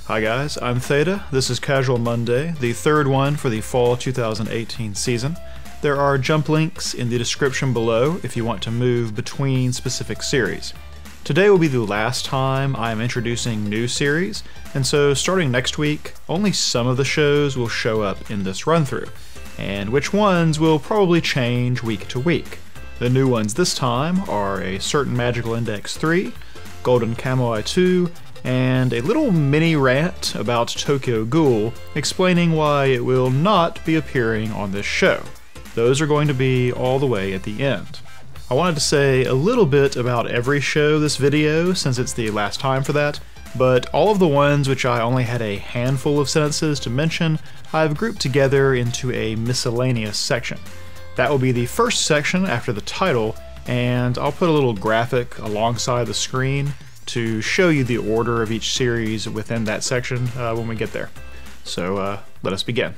Hi guys, I'm Theta. This is Casual Monday, the third one for the fall 2018 season. There are jump links in the description below if you want to move between specific series. Today will be the last time I am introducing new series, and so starting next week, only some of the shows will show up in this run-through, and which ones will probably change week to week. The new ones this time are a certain Magical Index 3, Golden Kamuy 2, and a little mini rant about Tokyo Ghoul explaining why it will not be appearing on this show. Those are going to be all the way at the end. I wanted to say a little bit about every show this video since it's the last time for that, but all of the ones which I only had a handful of sentences to mention, I've grouped together into a miscellaneous section. That will be the first section after the title, and I'll put a little graphic alongside the screen to show you the order of each series within that section when we get there. So let us begin.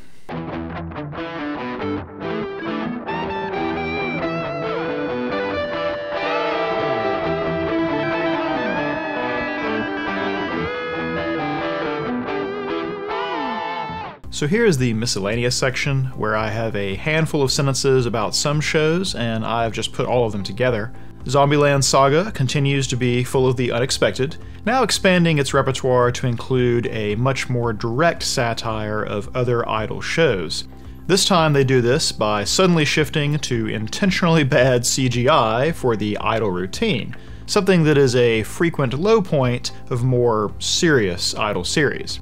So here is the miscellaneous section, where I have a handful of sentences about some shows, and I've just put all of them together. Zombieland Saga continues to be full of the unexpected, now expanding its repertoire to include a much more direct satire of other idol shows. This time they do this by suddenly shifting to intentionally bad CGI for the idol routine, something that is a frequent low point of more serious idol series.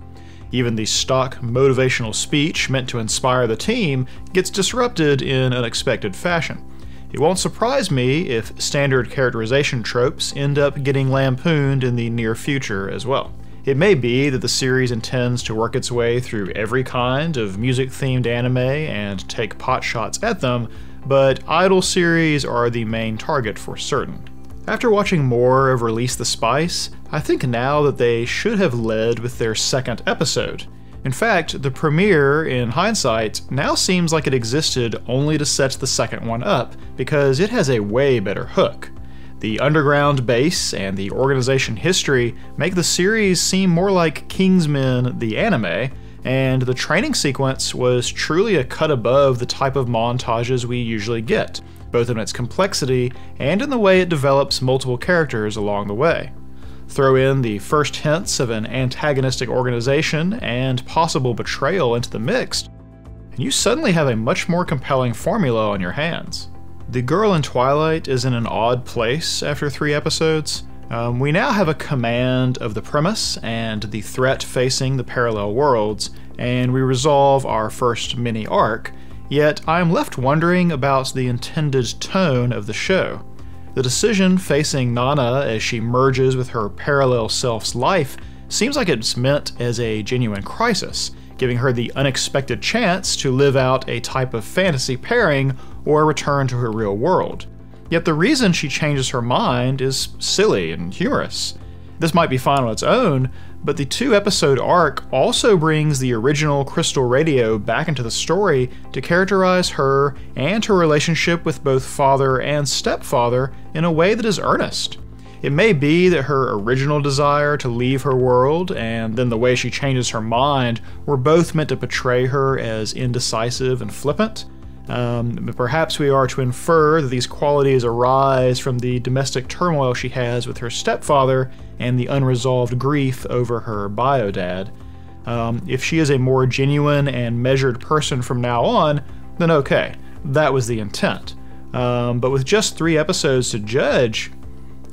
Even the stock motivational speech meant to inspire the team gets disrupted in unexpected fashion. It won't surprise me if standard characterization tropes end up getting lampooned in the near future as well. It may be that the series intends to work its way through every kind of music-themed anime and take potshots at them, but idol series are the main target for certain. After watching more of Release the Spyce, I think now that they should have led with their second episode. In fact, the premiere, in hindsight, now seems like it existed only to set the second one up, because it has a way better hook. The underground base and the organization history make the series seem more like Kingsman the anime, and the training sequence was truly a cut above the type of montages we usually get, both in its complexity and in the way it develops multiple characters along the way. Throw in the first hints of an antagonistic organization and possible betrayal into the mix, and you suddenly have a much more compelling formula on your hands. The girl in TWilight is in an odd place after 3 episodes. We now have a command of the premise and the threat facing the parallel worlds, and we resolve our first mini arc, yet I'm left wondering about the intended tone of the show. The decision facing Nana as she merges with her parallel self's life seems like it's meant as a genuine crisis, giving her the unexpected chance to live out a type of fantasy pairing or return to her real world. Yet the reason she changes her mind is silly and humorous. This might be fine on its own, but the 2-episode arc also brings the original Crystal Radio back into the story to characterize her and her relationship with both father and stepfather in a way that is earnest. It may be that her original desire to leave her world and then the way she changes her mind were both meant to portray her as indecisive and flippant. Perhaps we are to infer that these qualities arise from the domestic turmoil she has with her stepfather and the unresolved grief over her bio-dad. If she is a more genuine and measured person from now on, then okay, that was the intent. But with just 3 episodes to judge,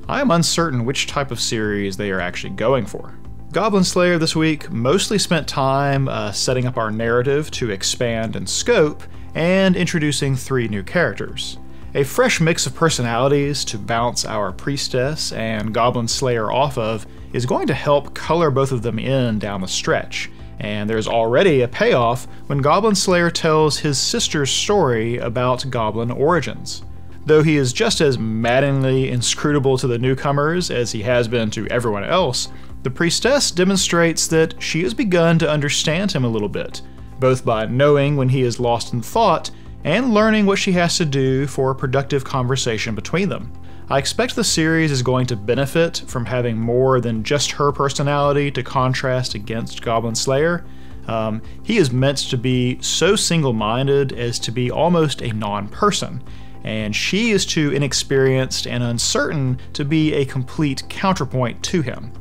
I am uncertain which type of series they are actually going for. Goblin Slayer this week mostly spent time setting up our narrative to expand in scope and introducing 3 new characters. A fresh mix of personalities to bounce our priestess and Goblin Slayer off of is going to help color both of them in down the stretch, and there's already a payoff when Goblin Slayer tells his sister's story about goblin origins. Though he is just as maddeningly inscrutable to the newcomers as he has been to everyone else, the priestess demonstrates that she has begun to understand him a little bit, both by knowing when he is lost in thought and learning what she has to do for a productive conversation between them. I expect the series is going to benefit from having more than just her personality to contrast against Goblin Slayer. He is meant to be so single-minded as to be almost a non-person, and she is too inexperienced and uncertain to be a complete counterpoint to him.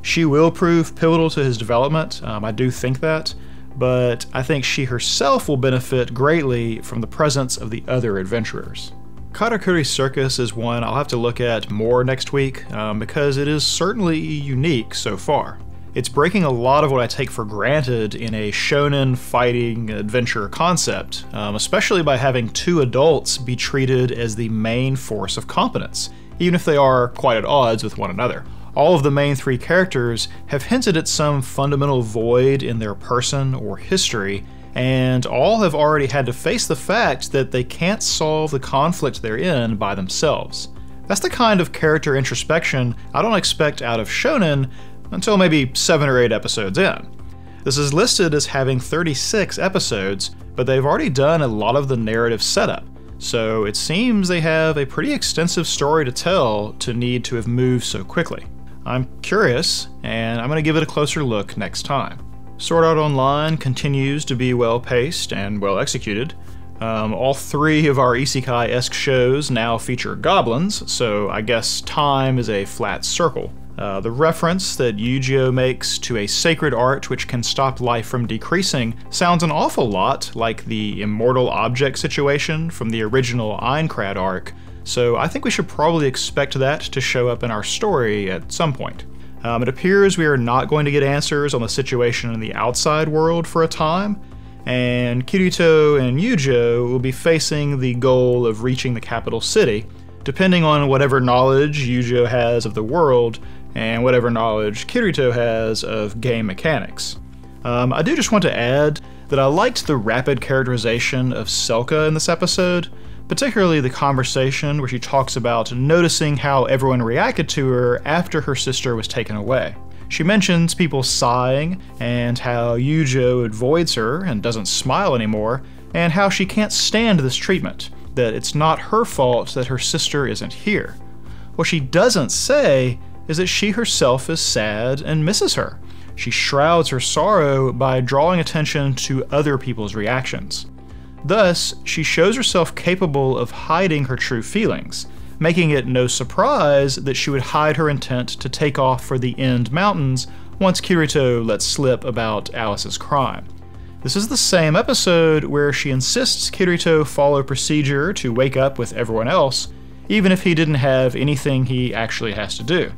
She will prove pivotal to his development, I do think that, but I think she herself will benefit greatly from the presence of the other adventurers. Karakuri Circus is one I'll have to look at more next week, because it is certainly unique so far. It's breaking a lot of what I take for granted in a shonen fighting adventure concept, especially by having two adults be treated as the main force of competence, even if they are quite at odds with one another. All of the main three characters have hinted at some fundamental void in their person or history, and all have already had to face the fact that they can't solve the conflict they're in by themselves. That's the kind of character introspection I don't expect out of shonen until maybe 7 or 8 episodes in. This is listed as having 36 episodes, but they've already done a lot of the narrative setup, so it seems they have a pretty extensive story to tell to need to have moved so quickly. I'm curious, and I'm going to give it a closer look next time. Sword Art Online continues to be well-paced and well-executed. All 3 of our isekai-esque shows now feature goblins, so I guess time is a flat circle. The reference that Yu-Gi-Oh makes to a sacred art which can stop life from decreasing sounds an awful lot like the immortal object situation from the original Aincrad arc, so I think we should probably expect that to show up in our story at some point. It appears we are not going to get answers on the situation in the outside world for a time, and Kirito and Yujo will be facing the goal of reaching the capital city, depending on whatever knowledge Yujo has of the world and whatever knowledge Kirito has of game mechanics. I do just want to add that I liked the rapid characterization of Selka in this episode, particularly the conversation where she talks about noticing how everyone reacted to her after her sister was taken away. She mentions people sighing, and how Yujo avoids her and doesn't smile anymore, and how she can't stand this treatment, that it's not her fault that her sister isn't here. What she doesn't say is that she herself is sad and misses her. She shrouds her sorrow by drawing attention to other people's reactions. Thus, she shows herself capable of hiding her true feelings, making it no surprise that she would hide her intent to take off for the End Mountains once Kirito lets slip about Alice's crime. This is the same episode where she insists Kirito follow procedure to wake up with everyone else, even if he didn't have anything he actually has to do.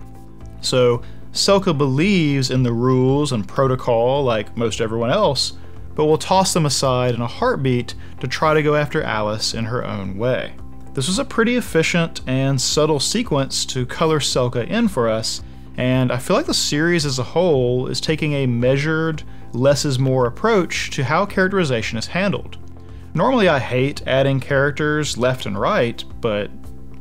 So, Selka believes in the rules and protocol like most everyone else, but will toss them aside in a heartbeat to try to go after Alice in her own way. This was a pretty efficient and subtle sequence to color Selka in for us, and I feel like the series as a whole is taking a measured, less is more approach to how characterization is handled. Normally I hate adding characters left and right, but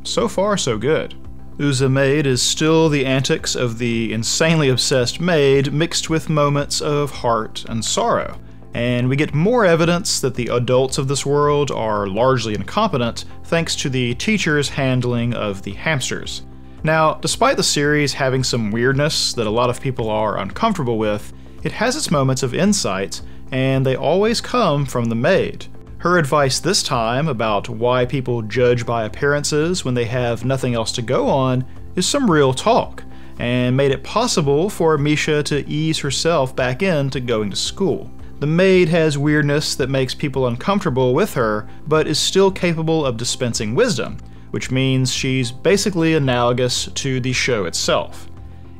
so far so good. UzaMaid is still the antics of the insanely obsessed maid mixed with moments of heart and sorrow, and we get more evidence that the adults of this world are largely incompetent thanks to the teacher's handling of the hamsters. Now, despite the series having some weirdness that a lot of people are uncomfortable with, it has its moments of insight, and they always come from the maid. Her advice this time about why people judge by appearances when they have nothing else to go on is some real talk, and made it possible for Misha to ease herself back into going to school. The maid has weirdness that makes people uncomfortable with her, but is still capable of dispensing wisdom, which means she's basically analogous to the show itself.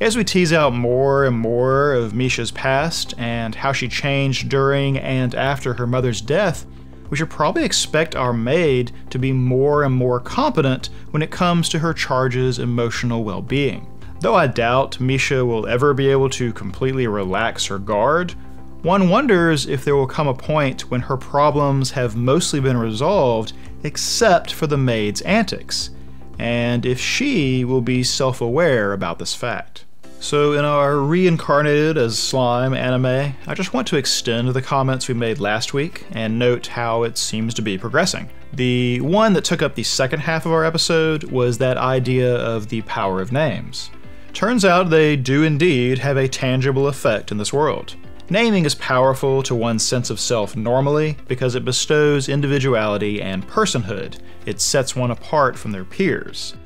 As we tease out more and more of Misha's past and how she changed during and after her mother's death, we should probably expect our maid to be more and more competent when it comes to her charge's emotional well-being. Though I doubt Misha will ever be able to completely relax her guard, one wonders if there will come a point when her problems have mostly been resolved except for the maid's antics, and if she will be self-aware about this fact. So in our Reincarnated as Slime anime, I just want to extend the comments we made last week and note how it seems to be progressing. The one that took up the second half of our episode was that idea of the power of names. Turns out they do indeed have a tangible effect in this world. Naming is powerful to one's sense of self normally because it bestows individuality and personhood. It sets one apart from their peers.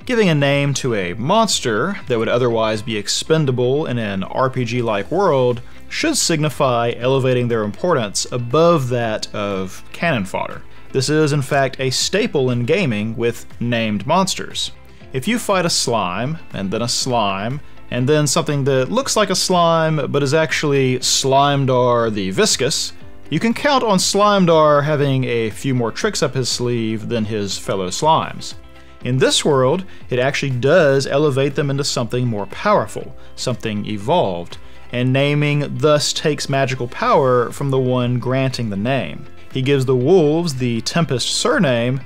Giving a name to a monster that would otherwise be expendable in an RPG-like world should signify elevating their importance above that of cannon fodder. This is in fact a staple in gaming with named monsters. If you fight a slime, and then a slime, and then something that looks like a slime but is actually Slimedar the Viscous, you can count on Slimedar having a few more tricks up his sleeve than his fellow slimes. In this world, it actually does elevate them into something more powerful, something evolved, and naming thus takes magical power from the one granting the name. He gives the wolves the Tempest surname,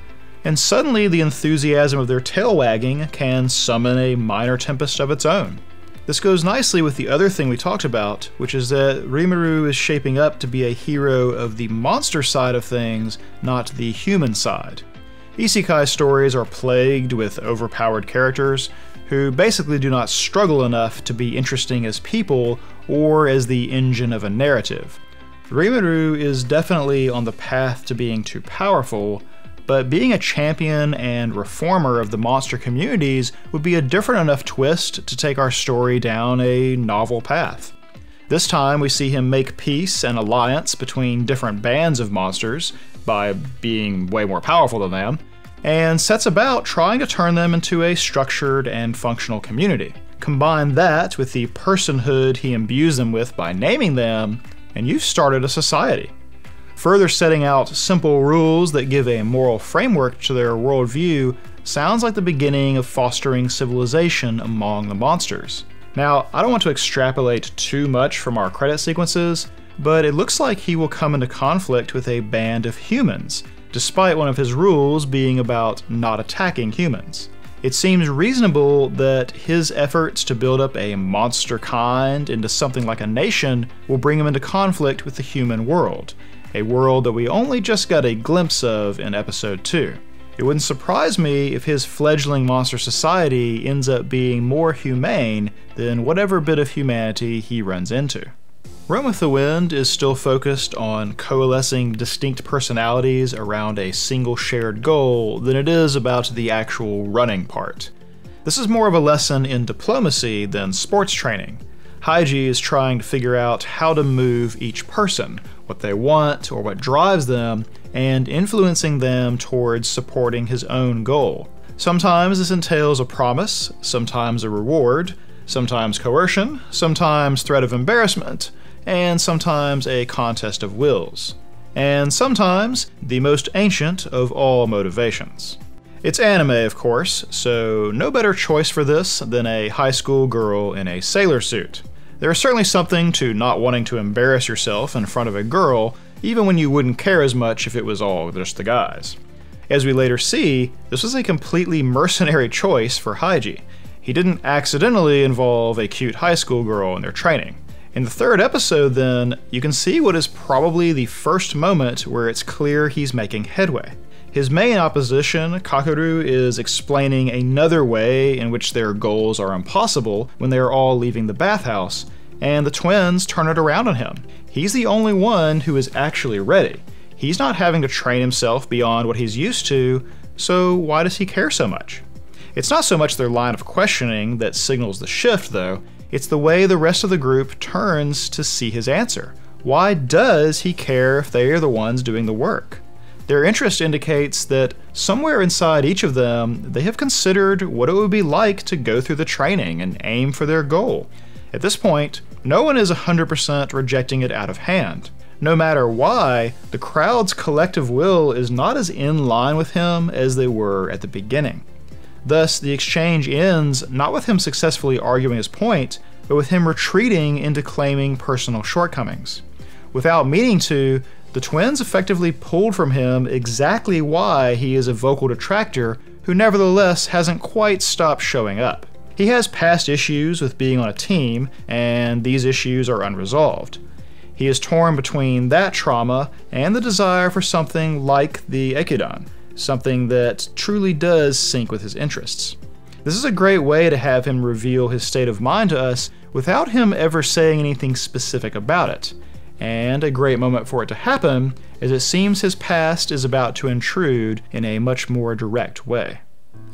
and suddenly the enthusiasm of their tail wagging can summon a minor tempest of its own. This goes nicely with the other thing we talked about, which is that Rimuru is shaping up to be a hero of the monster side of things, not the human side. Isekai stories are plagued with overpowered characters who basically do not struggle enough to be interesting as people or as the engine of a narrative. Rimuru is definitely on the path to being too powerful, but being a champion and reformer of the monster communities would be a different enough twist to take our story down a novel path. This time we see him make peace and alliance between different bands of monsters by being way more powerful than them, and sets about trying to turn them into a structured and functional community. Combine that with the personhood he imbues them with by naming them, and you've started a society. Further setting out simple rules that give a moral framework to their worldview sounds like the beginning of fostering civilization among the monsters. Now, I don't want to extrapolate too much from our credit sequences, but it looks like he will come into conflict with a band of humans, despite one of his rules being about not attacking humans. It seems reasonable that his efforts to build up a monster kind into something like a nation will bring him into conflict with the human world, a world that we only just got a glimpse of in episode 2. It wouldn't surprise me if his fledgling monster society ends up being more humane than whatever bit of humanity he runs into. Run with the Wind is still focused on coalescing distinct personalities around a single shared goal than it is about the actual running part. This is more of a lesson in diplomacy than sports training. Haiji is trying to figure out how to move each person, what they want or what drives them, and influencing them towards supporting his own goal. Sometimes this entails a promise, sometimes a reward, sometimes coercion, sometimes threat of embarrassment, and sometimes a contest of wills. And sometimes the most ancient of all motivations. It's anime, of course, so no better choice for this than a high school girl in a sailor suit. There is certainly something to not wanting to embarrass yourself in front of a girl, even when you wouldn't care as much if it was all just the guys. As we later see, this was a completely mercenary choice for Haiji. He didn't accidentally involve a cute high school girl in their training. In the third episode, then, you can see what is probably the first moment where it's clear he's making headway. His main opposition, Karakuri, is explaining another way in which their goals are impossible when they are all leaving the bathhouse, and the twins turn it around on him. He's the only one who is actually ready. He's not having to train himself beyond what he's used to, so why does he care so much? It's not so much their line of questioning that signals the shift, though. It's the way the rest of the group turns to see his answer. Why does he care if they are the ones doing the work? Their interest indicates that somewhere inside each of them, they have considered what it would be like to go through the training and aim for their goal. At this point, no one is 100% rejecting it out of hand. No matter why, the crowd's collective will is not as in line with him as they were at the beginning. Thus, the exchange ends not with him successfully arguing his point, but with him retreating into claiming personal shortcomings. Without meaning to, the twins effectively pulled from him exactly why he is a vocal detractor who nevertheless hasn't quite stopped showing up. He has past issues with being on a team, and these issues are unresolved. He is torn between that trauma and the desire for something like the Ekidon, something that truly does sync with his interests. This is a great way to have him reveal his state of mind to us without him ever saying anything specific about it, and a great moment for it to happen, as it seems his past is about to intrude in a much more direct way.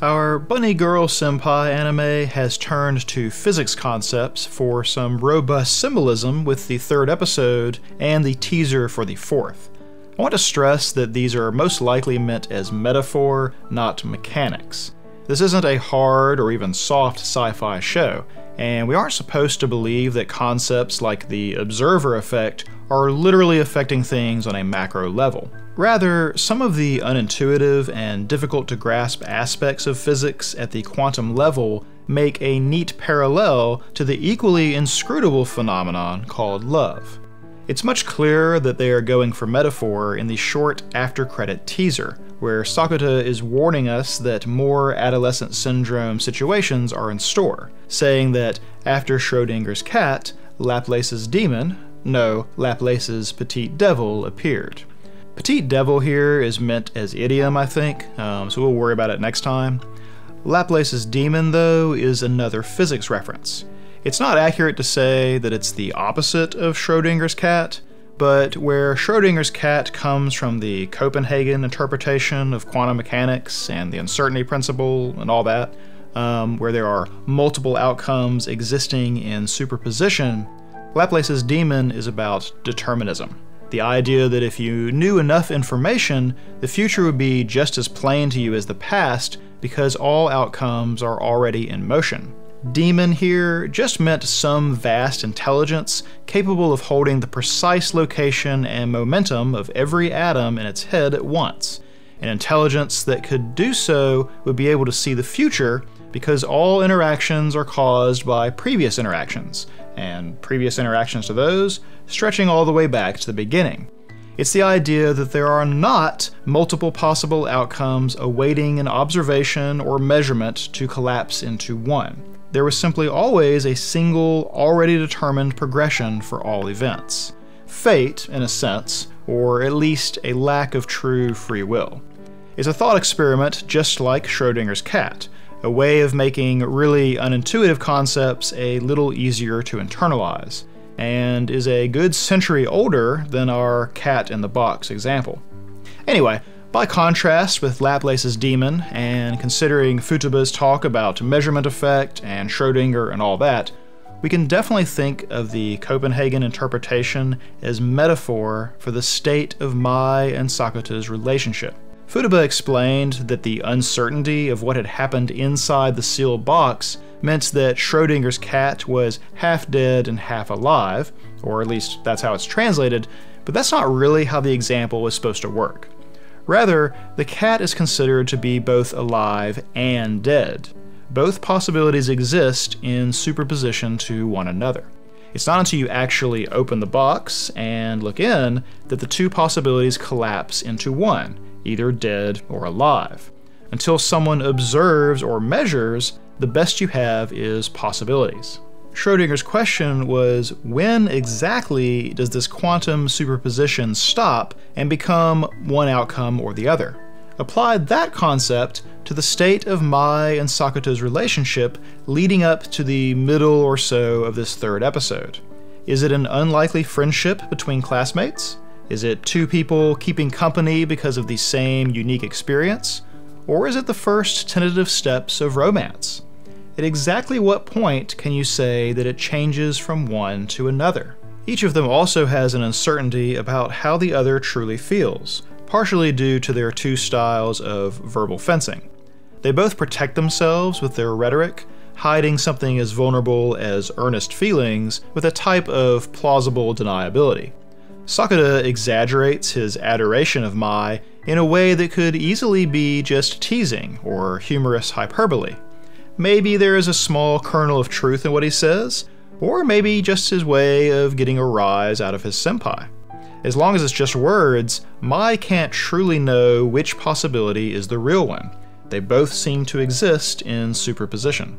Our Bunny Girl Senpai anime has turned to physics concepts for some robust symbolism with the third episode and the teaser for the fourth. I want to stress that these are most likely meant as metaphor, not mechanics. This isn't a hard or even soft sci-fi show, and we aren't supposed to believe that concepts like the observer effect are literally affecting things on a macro level. Rather, some of the unintuitive and difficult to grasp aspects of physics at the quantum level make a neat parallel to the equally inscrutable phenomenon called love. It's much clearer that they are going for metaphor in the short after-credit teaser, where Sakuta is warning us that more adolescent syndrome situations are in store, saying that after Schrodinger's cat, Laplace's demon, no, Laplace's petite devil appeared. Petite devil here is meant as idiom, I think, so we'll worry about it next time. Laplace's demon, though, is another physics reference. It's not accurate to say that it's the opposite of Schrodinger's cat, but where Schrodinger's cat comes from the Copenhagen interpretation of quantum mechanics and the uncertainty principle and all that, where there are multiple outcomes existing in superposition, Laplace's demon is about determinism. The idea that if you knew enough information, the future would be just as plain to you as the past because all outcomes are already in motion. Demon here just meant some vast intelligence capable of holding the precise location and momentum of every atom in its head at once. An intelligence that could do so would be able to see the future because all interactions are caused by previous interactions, and previous interactions to those stretching all the way back to the beginning. It's the idea that there are not multiple possible outcomes awaiting an observation or measurement to collapse into one. There was simply always a single, already determined progression for all events. Fate, in a sense, or at least a lack of true free will. It's a thought experiment just like Schrodinger's cat, a way of making really unintuitive concepts a little easier to internalize, and is a good century older than our cat in the box example. Anyway, by contrast with Laplace's demon, and considering Futaba's talk about measurement effect and Schrodinger and all that, we can definitely think of the Copenhagen interpretation as metaphor for the state of Mai and Sakuta's relationship. Futaba explained that the uncertainty of what had happened inside the sealed box meant that Schrodinger's cat was half dead and half alive, or at least that's how it's translated, but that's not really how the example was supposed to work. Rather, the cat is considered to be both alive and dead. Both possibilities exist in superposition to one another. It's not until you actually open the box and look in that the two possibilities collapse into one, either dead or alive. Until someone observes or measures, the best you have is possibilities. Schrodinger's question was, when exactly does this quantum superposition stop and become one outcome or the other? Apply that concept to the state of Mai and Sakuta's relationship leading up to the middle or so of this third episode. Is it an unlikely friendship between classmates? Is it two people keeping company because of the same unique experience? Or is it the first tentative steps of romance? At exactly what point can you say that it changes from one to another? Each of them also has an uncertainty about how the other truly feels, partially due to their two styles of verbal fencing. They both protect themselves with their rhetoric, hiding something as vulnerable as earnest feelings with a type of plausible deniability. Sakuta exaggerates his adoration of Mai in a way that could easily be just teasing or humorous hyperbole. Maybe there is a small kernel of truth in what he says, or maybe just his way of getting a rise out of his senpai. As long as it's just words, Mai can't truly know which possibility is the real one. They both seem to exist in superposition.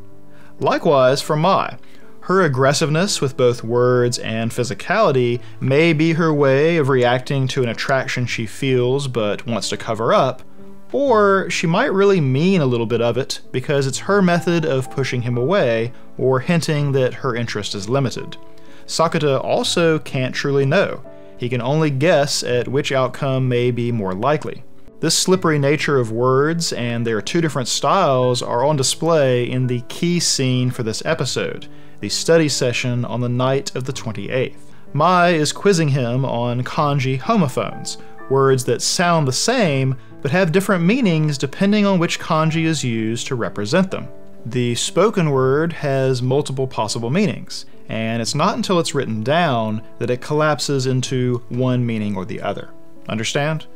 Likewise for Mai. Her aggressiveness with both words and physicality may be her way of reacting to an attraction she feels but wants to cover up, or she might really mean a little bit of it because it's her method of pushing him away or hinting that her interest is limited. Sakata also can't truly know. He can only guess at which outcome may be more likely. This slippery nature of words and their two different styles are on display in the key scene for this episode, the study session on the night of the 28th. Mai is quizzing him on kanji homophones, words that sound the same but have different meanings depending on which kanji is used to represent them. The spoken word has multiple possible meanings, and it's not until it's written down that it collapses into one meaning or the other. Understand?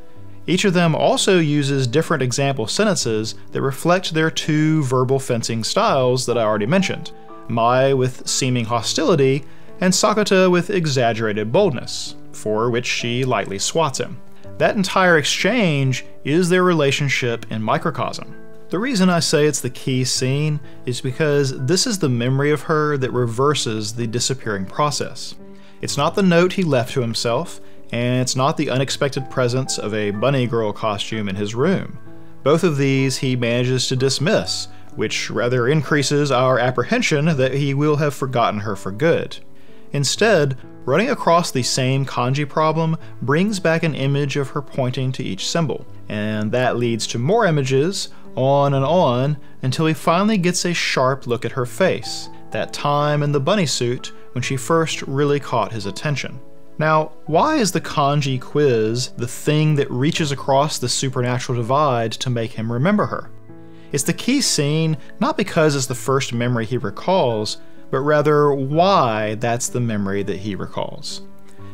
Each of them also uses different example sentences that reflect their two verbal fencing styles that I already mentioned. Mai with seeming hostility, and Sakata with exaggerated boldness, for which she lightly swats him. That entire exchange is their relationship in microcosm. The reason I say it's the key scene is because this is the memory of her that reverses the disappearing process. It's not the note he left to himself, and it's not the unexpected presence of a bunny girl costume in his room. Both of these he manages to dismiss, which rather increases our apprehension that he will have forgotten her for good. Instead, running across the same kanji problem brings back an image of her pointing to each symbol, and that leads to more images, on, until he finally gets a sharp look at her face, that time in the bunny suit when she first really caught his attention. Now, why is the kanji quiz the thing that reaches across the supernatural divide to make him remember her? It's the key scene not because it's the first memory he recalls, but rather why that's the memory that he recalls.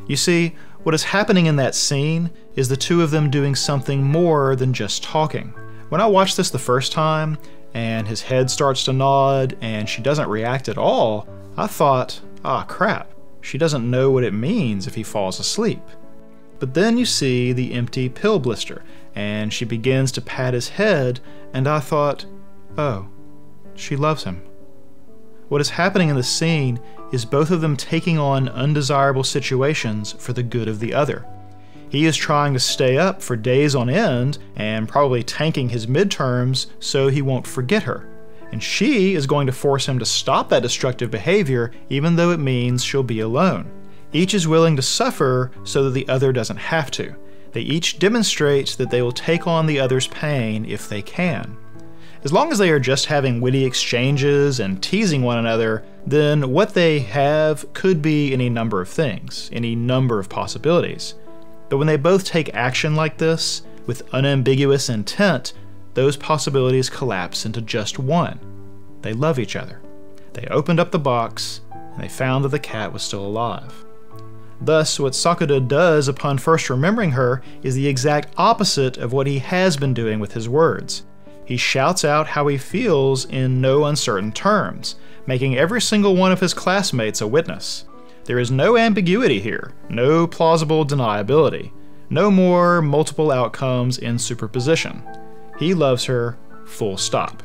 You see, what is happening in that scene is the two of them doing something more than just talking. When I watched this the first time, and his head starts to nod, and she doesn't react at all, I thought, crap, she doesn't know what it means if he falls asleep. But then you see the empty pill blister, and she begins to pat his head, and I thought, oh, she loves him. What is happening in the scene is both of them taking on undesirable situations for the good of the other. He is trying to stay up for days on end and probably tanking his midterms so he won't forget her. And she is going to force him to stop that destructive behavior even though it means she'll be alone. Each is willing to suffer so that the other doesn't have to. They each demonstrate that they will take on the other's pain if they can. As long as they are just having witty exchanges and teasing one another, then what they have could be any number of things, any number of possibilities. But when they both take action like this, with unambiguous intent, those possibilities collapse into just one. They love each other. They opened up the box, and they found that the cat was still alive. Thus, what Sakata does upon first remembering her is the exact opposite of what he has been doing with his words. He shouts out how he feels in no uncertain terms, making every single one of his classmates a witness. There is no ambiguity here, no plausible deniability, no more multiple outcomes in superposition. He loves her, full stop.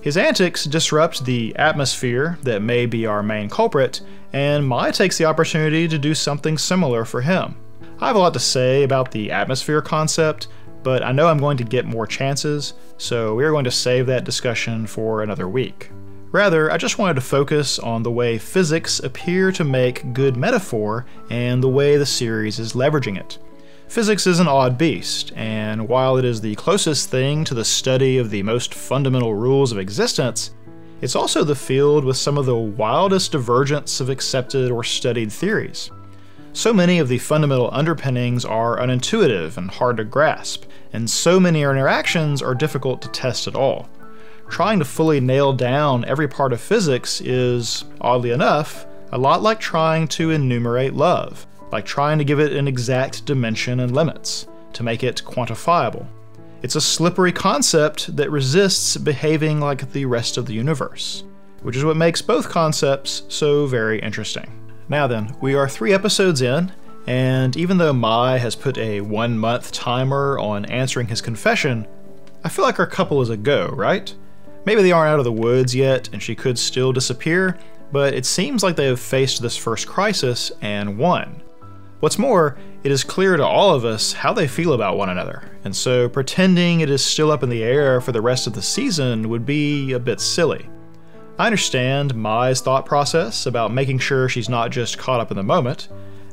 His antics disrupt the atmosphere that may be our main culprit, and Mai takes the opportunity to do something similar for him. I have a lot to say about the atmosphere concept, but I know I'm going to get more chances, so we are going to save that discussion for another week. Rather, I just wanted to focus on the way physics appear to make good metaphor and the way the series is leveraging it. Physics is an odd beast, and while it is the closest thing to the study of the most fundamental rules of existence, it's also the field with some of the wildest divergence of accepted or studied theories. So many of the fundamental underpinnings are unintuitive and hard to grasp, and so many interactions are difficult to test at all. Trying to fully nail down every part of physics is, oddly enough, a lot like trying to enumerate love, like trying to give it an exact dimension and limits, to make it quantifiable. It's a slippery concept that resists behaving like the rest of the universe, which is what makes both concepts so very interesting. Now then, we are 3 episodes in, and even though Mai has put a 1-month timer on answering his confession, I feel like our couple is a go, right? Maybe they aren't out of the woods yet and she could still disappear, but it seems like they have faced this first crisis and won. What's more, it is clear to all of us how they feel about one another, and so pretending it is still up in the air for the rest of the season would be a bit silly. I understand Mai's thought process about making sure she's not just caught up in the moment.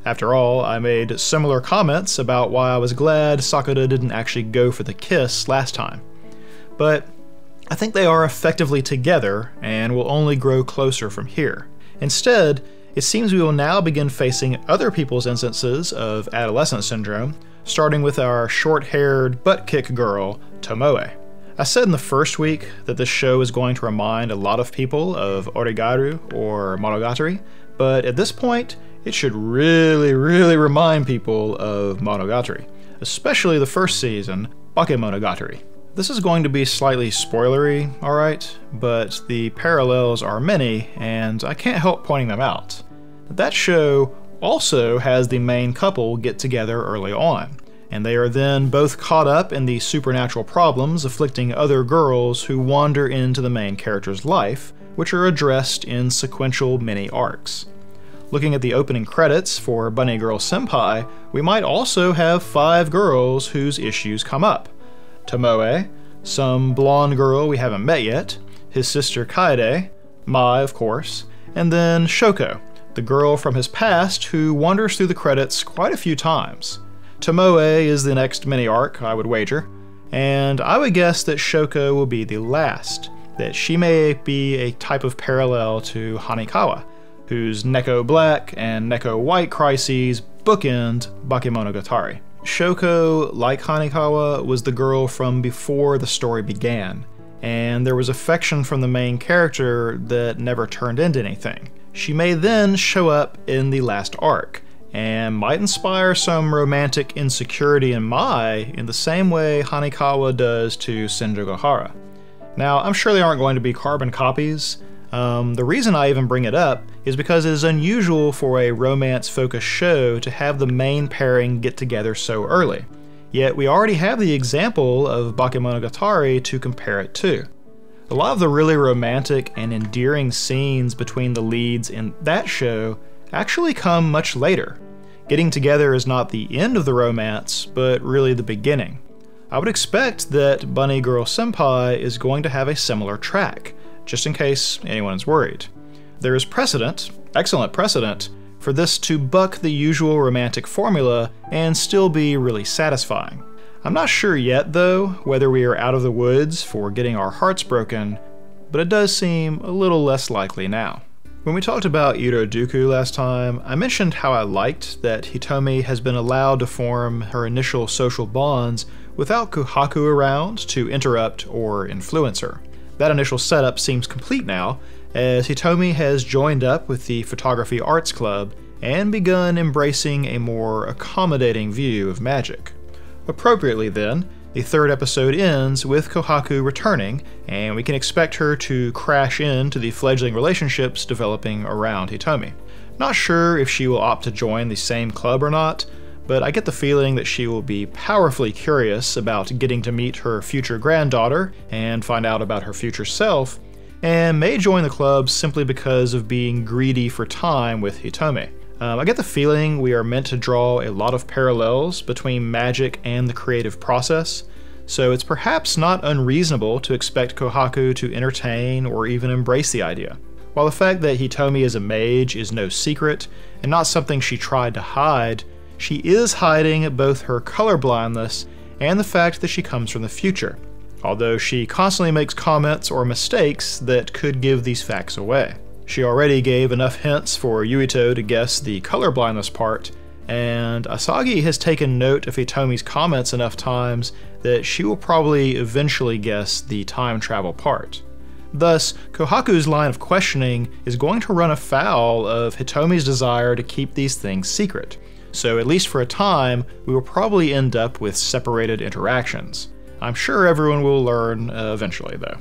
After all, I made similar comments about why I was glad Sakura didn't actually go for the kiss last time. But I think they are effectively together and will only grow closer from here. Instead, it seems we will now begin facing other people's instances of adolescent syndrome, starting with our short-haired butt-kick girl, Tomoe. I said in the first week that this show is going to remind a lot of people of Origaru or Monogatari, but at this point, it should really remind people of Monogatari, especially the first season, Bakemonogatari. This is going to be slightly spoilery, alright, but the parallels are many, and I can't help pointing them out. That show also has the main couple get together early on, and they are then both caught up in the supernatural problems afflicting other girls who wander into the main character's life, which are addressed in sequential mini-arcs. Looking at the opening credits for Bunny Girl Senpai, we might also have 5 girls whose issues come up. Tomoe, some blonde girl we haven't met yet, his sister Kaede, Mai of course, and then Shoko, the girl from his past who wanders through the credits quite a few times. Tomoe is the next mini-arc, I would wager, and I would guess that Shoko will be the last, that she may be a type of parallel to Hanekawa, whose Neko Black and Neko White crises bookend Bakemonogatari. Shoko, like Hanekawa, was the girl from before the story began, and there was affection from the main character that never turned into anything. She may then show up in the last arc, and might inspire some romantic insecurity in Mai in the same way Hanekawa does to Senjogohara. Now, I'm sure they aren't going to be carbon copies. The reason I even bring it up is because it is unusual for a romance-focused show to have the main pairing get together so early. Yet we already have the example of Bakemonogatari to compare it to. A lot of the really romantic and endearing scenes between the leads in that show actually come much later. Getting together is not the end of the romance, but really the beginning. I would expect that Bunny Girl Senpai is going to have a similar track, just in case anyone is worried. There is precedent, excellent precedent, for this to buck the usual romantic formula and still be really satisfying. I'm not sure yet, though, whether we are out of the woods for getting our hearts broken, but it does seem a little less likely now. When we talked about Iroduku last time, I mentioned how I liked that Hitomi has been allowed to form her initial social bonds without Kohaku around to interrupt or influence her. That initial setup seems complete now, as Hitomi has joined up with the Photography Arts Club and begun embracing a more accommodating view of magic. Appropriately then, the 3rd episode ends with Kohaku returning, and we can expect her to crash into the fledgling relationships developing around Hitomi. Not sure if she will opt to join the same club or not, but I get the feeling that she will be powerfully curious about getting to meet her future granddaughter and find out about her future self, and may join the club simply because of being greedy for time with Hitomi. I get the feeling we are meant to draw a lot of parallels between magic and the creative process, so it's perhaps not unreasonable to expect Kohaku to entertain or even embrace the idea. While the fact that Hitomi is a mage is no secret, and not something she tried to hide, she is hiding both her colorblindness and the fact that she comes from the future, although she constantly makes comments or mistakes that could give these facts away. She already gave enough hints for Yuito to guess the colorblindness part, and Asagi has taken note of Hitomi's comments enough times that she will probably eventually guess the time travel part. Thus, Kohaku's line of questioning is going to run afoul of Hitomi's desire to keep these things secret, so at least for a time, we will probably end up with separated interactions. I'm sure everyone will learn eventually, though.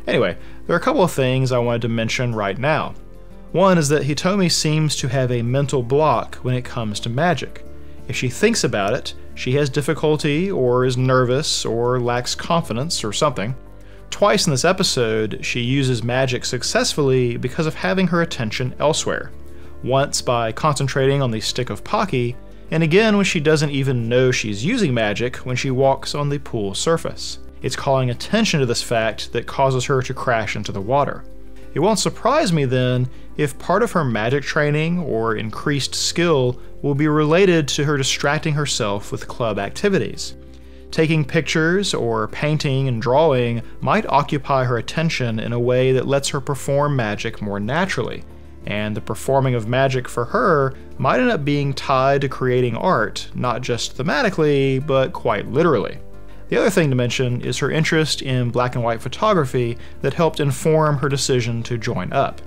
Anyway, there are a couple of things I wanted to mention right now. One is that Hitomi seems to have a mental block when it comes to magic. If she thinks about it, she has difficulty or is nervous or lacks confidence or something. Twice in this episode, she uses magic successfully because of having her attention elsewhere. Once by concentrating on the stick of Pocky, and again when she doesn't even know she's using magic when she walks on the pool surface. It's calling attention to this fact that causes her to crash into the water. It won't surprise me then if part of her magic training or increased skill will be related to her distracting herself with club activities. Taking pictures or painting and drawing might occupy her attention in a way that lets her perform magic more naturally, and the performing of magic for her might end up being tied to creating art, not just thematically, but quite literally. The other thing to mention is her interest in black and white photography that helped inform her decision to join up.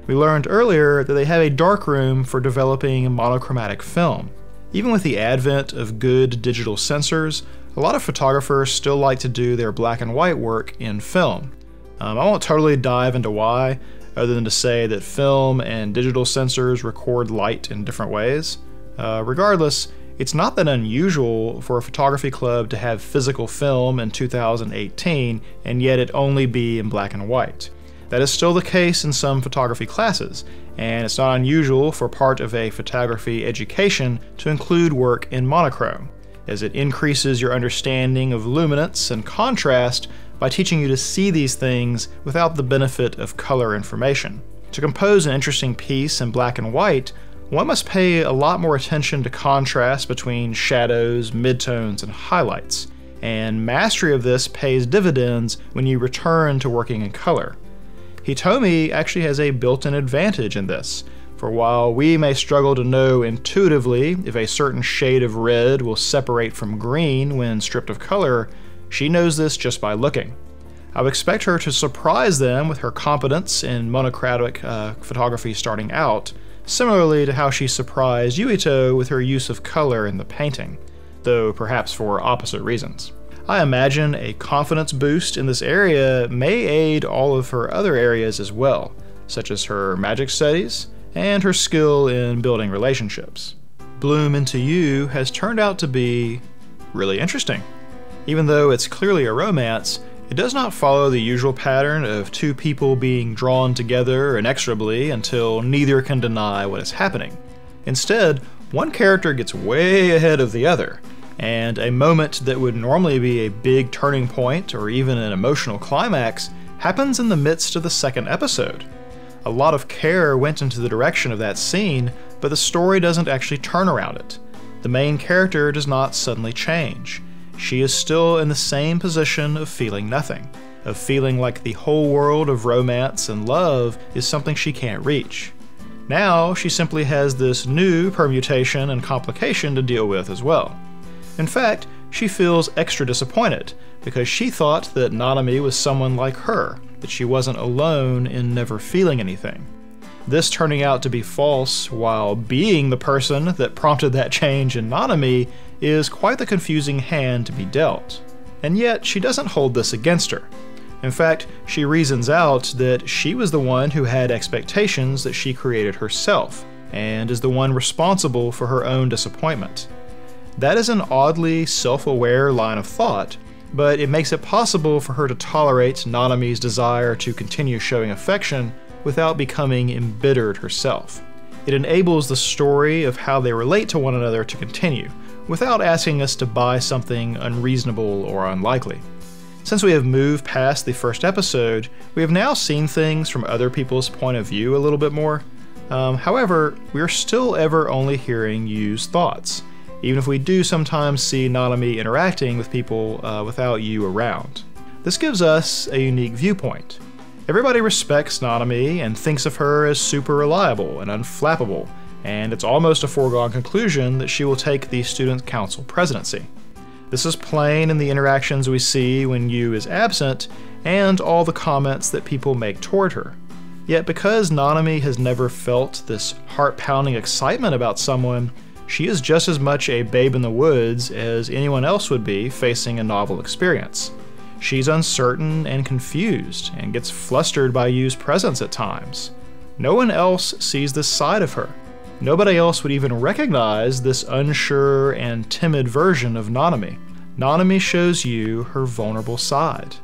We learned earlier that they have a darkroom for developing monochromatic film. Even with the advent of good digital sensors, a lot of photographers still like to do their black and white work in film. I won't totally dive into why, other than to say that film and digital sensors record light in different ways. Regardless, it's not that unusual for a photography club to have physical film in 2018 and yet it only be in black and white. That is still the case in some photography classes, and it's not unusual for part of a photography education to include work in monochrome, as it increases your understanding of luminance and contrast by teaching you to see these things without the benefit of color information. To compose an interesting piece in black and white, one must pay a lot more attention to contrast between shadows, midtones, and highlights, and mastery of this pays dividends when you return to working in color. Hitomi actually has a built-in advantage in this, for while we may struggle to know intuitively if a certain shade of red will separate from green when stripped of color, she knows this just by looking. I would expect her to surprise them with her competence in monochromatic photography starting out, similarly to how she surprised Yuito with her use of color in the painting, though perhaps for opposite reasons. I imagine a confidence boost in this area may aid all of her other areas as well, such as her magic studies and her skill in building relationships. Bloom Into You has turned out to be really interesting. Even though it's clearly a romance, it does not follow the usual pattern of two people being drawn together inexorably until neither can deny what is happening. Instead, one character gets way ahead of the other, and a moment that would normally be a big turning point or even an emotional climax happens in the midst of the second episode. A lot of care went into the direction of that scene, but the story doesn't actually turn around it. The main character does not suddenly change. She is still in the same position of feeling nothing, of feeling like the whole world of romance and love is something she can't reach. Now she simply has this new permutation and complication to deal with as well. In fact, she feels extra disappointed because she thought that Nanami was someone like her, that she wasn't alone in never feeling anything. This turning out to be false while being the person that prompted that change in Nanami is quite the confusing hand to be dealt. And yet, she doesn't hold this against her. In fact, she reasons out that she was the one who had expectations that she created herself, and is the one responsible for her own disappointment. That is an oddly self-aware line of thought, but it makes it possible for her to tolerate Nanami's desire to continue showing affection without becoming embittered herself. It enables the story of how they relate to one another to continue, without asking us to buy something unreasonable or unlikely. Since we have moved past the first episode, we have now seen things from other people's point of view a little bit more. However, we are still ever only hearing Yu's thoughts, even if we do sometimes see Nanami interacting with people without Yu around. This gives us a unique viewpoint. Everybody respects Nanami and thinks of her as super reliable and unflappable, and it's almost a foregone conclusion that she will take the Student Council presidency. This is plain in the interactions we see when Yu is absent, and all the comments that people make toward her. Yet because Nanami has never felt this heart-pounding excitement about someone, she is just as much a babe in the woods as anyone else would be facing a novel experience. She's uncertain and confused, and gets flustered by Yu's presence at times. No one else sees this side of her. Nobody else would even recognize this unsure and timid version of Nanami. Nanami shows Yu her vulnerable side.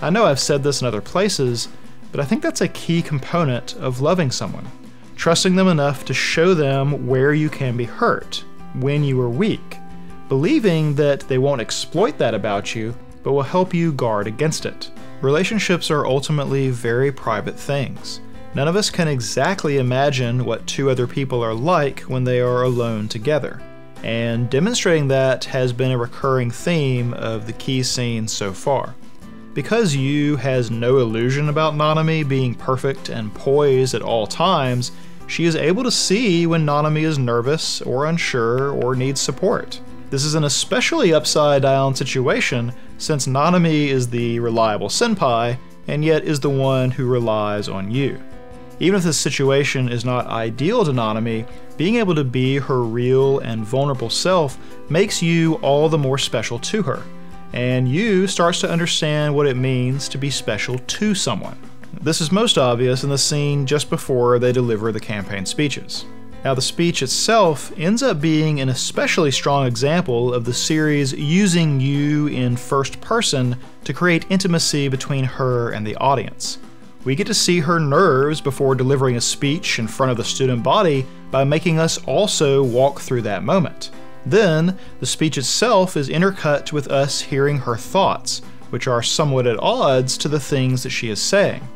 I know I've said this in other places, but I think that's a key component of loving someone. Trusting them enough to show them where you can be hurt, when you are weak, believing that they won't exploit that about you, but will help you guard against it. Relationships are ultimately very private things. None of us can exactly imagine what two other people are like when they are alone together, and demonstrating that has been a recurring theme of the key scenes so far. Because Yu has no illusion about Nanami being perfect and poised at all times, she is able to see when Nanami is nervous or unsure or needs support. This is an especially upside-down situation since Nanami is the reliable senpai and yet is the one who relies on Yu. Even if this situation is not ideal to Nanami, being able to be her real and vulnerable self makes Yu all the more special to her, and Yu starts to understand what it means to be special to someone. This is most obvious in the scene just before they deliver the campaign speeches. Now, the speech itself ends up being an especially strong example of the series using Yu in first person to create intimacy between her and the audience. We get to see her nerves before delivering a speech in front of the student body by making us also walk through that moment. Then, the speech itself is intercut with us hearing her thoughts, which are somewhat at odds to the things that she is saying.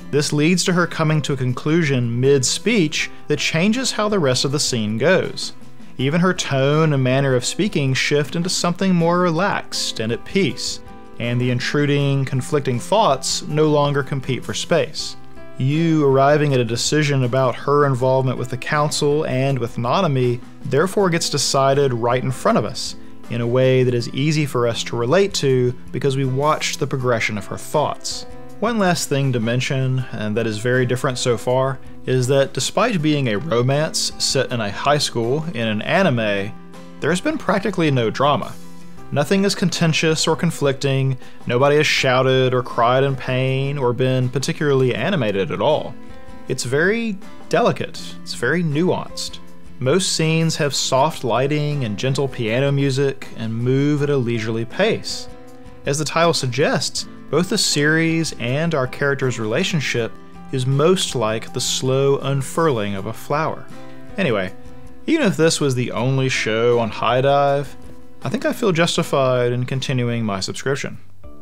This leads to her coming to a conclusion mid-speech that changes how the rest of the scene goes. Even her tone and manner of speaking shift into something more relaxed and at peace, and the intruding, conflicting thoughts no longer compete for space. Yu arriving at a decision about her involvement with the council and with Nanami therefore gets decided right in front of us, in a way that is easy for us to relate to because we watched the progression of her thoughts. One last thing to mention, and that is very different so far, is that despite being a romance set in a high school in an anime, there has been practically no drama. Nothing is contentious or conflicting, nobody has shouted or cried in pain or been particularly animated at all. It's very delicate, it's very nuanced. Most scenes have soft lighting and gentle piano music and move at a leisurely pace. As the title suggests, both the series and our character's relationship is most like the slow unfurling of a flower. Anyway, even if this was the only show on High Dive, I think I feel justified in continuing my subscription.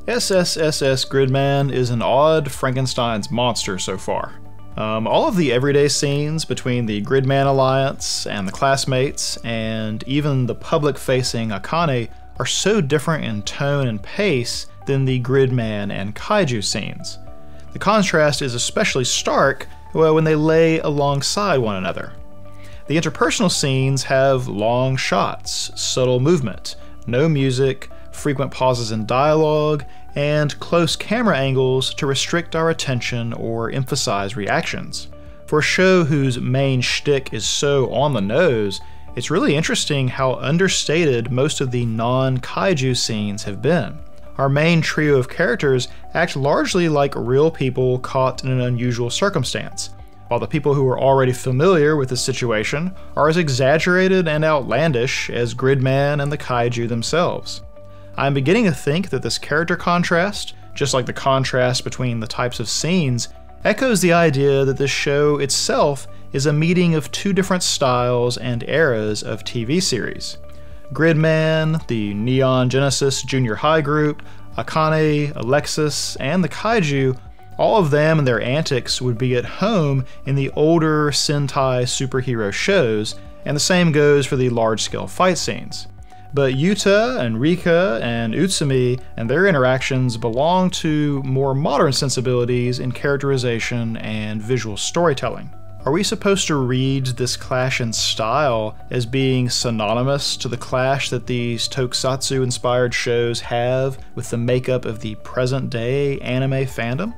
SSSS.Gridman is an odd Frankenstein's monster so far. All of the everyday scenes between the Gridman Alliance and the classmates, and even the public-facing Akane, are so different in tone and pace than the Gridman and Kaiju scenes. The contrast is especially stark when they lay alongside one another. The interpersonal scenes have long shots, subtle movement, no music, frequent pauses in dialogue, and close camera angles to restrict our attention or emphasize reactions. For a show whose main shtick is so on the nose, it's really interesting how understated most of the non-kaiju scenes have been. Our main trio of characters act largely like real people caught in an unusual circumstance, while the people who are already familiar with the situation are as exaggerated and outlandish as Gridman and the kaiju themselves. I'm beginning to think that this character contrast, just like the contrast between the types of scenes, echoes the idea that this show itself is a meeting of two different styles and eras of TV series. Gridman, the Neon Genesis Junior High group, Akane, Alexis, and the kaiju, all of them and their antics would be at home in the older Sentai superhero shows, and the same goes for the large-scale fight scenes. But Yuta and Rika and Utsumi and their interactions belong to more modern sensibilities in characterization and visual storytelling. Are we supposed to read this clash in style as being synonymous to the clash that these tokusatsu-inspired shows have with the makeup of the present-day anime fandom?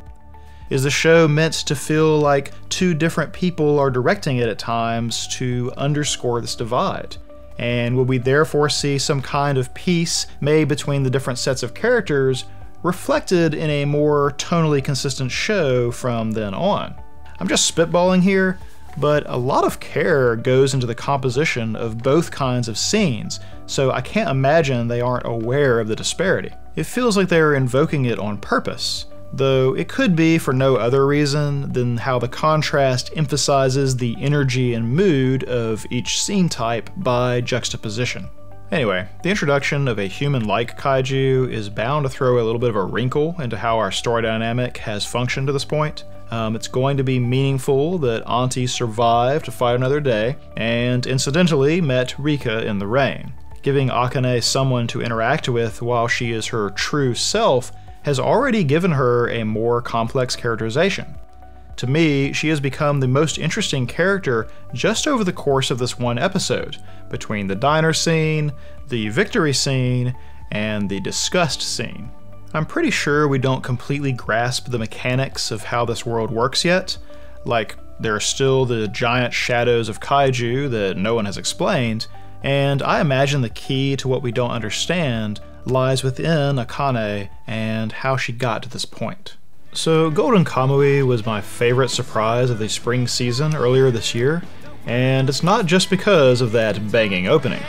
Is the show meant to feel like two different people are directing it at times to underscore this divide? And will we therefore see some kind of peace made between the different sets of characters reflected in a more tonally consistent show from then on? I'm just spitballing here, but a lot of care goes into the composition of both kinds of scenes, so I can't imagine they aren't aware of the disparity. It feels like they're invoking it on purpose, though it could be for no other reason than how the contrast emphasizes the energy and mood of each scene type by juxtaposition. Anyway, the introduction of a human-like kaiju is bound to throw a little bit of a wrinkle into how our story dynamic has functioned to this point. It's going to be meaningful that Auntie survived to fight another day, and incidentally met Rika in the rain. Giving Akane someone to interact with while she is her true self has already given her a more complex characterization. To me, she has become the most interesting character just over the course of this one episode, between the diner scene, the victory scene, and the disgust scene. I'm pretty sure we don't completely grasp the mechanics of how this world works yet. Like, there are still the giant shadows of kaiju that no one has explained, and I imagine the key to what we don't understand lies within Akane and how she got to this point. So Golden Kamuy was my favorite surprise of the spring season earlier this year, and it's not just because of that banging opening.